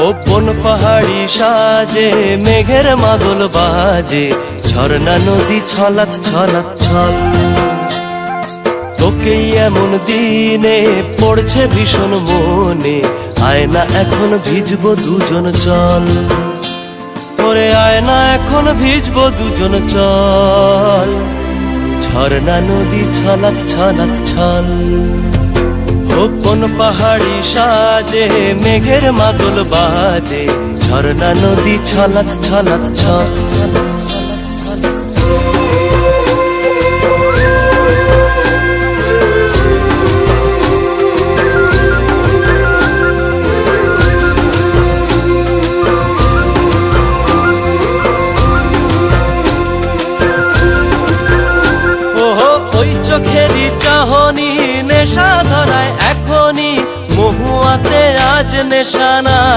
Open পাহাড়ি সাজে মেঘের মাদল বাজে, ঝর্ণা নদী ছলাৎ ছলাৎ ছল। তোকেই এমন দিনে পড়ছে ভীষণ মনে, আয়না এখন ভিজবো দুজন চল। ওরে আয়না এখন ভিজবো দুজন চল, ঝর্ণা নদী ছলাৎ ছলাৎ ছল। ওপন পাহাড়ি সাজে মেঘের মাদল বাজে, ঝর্ণা নদী ছলাৎ ছলাৎ ছল। চোখেরই চাহনি নেশা ধরায় এখনই, মহুয়াতে আজ নেশানা।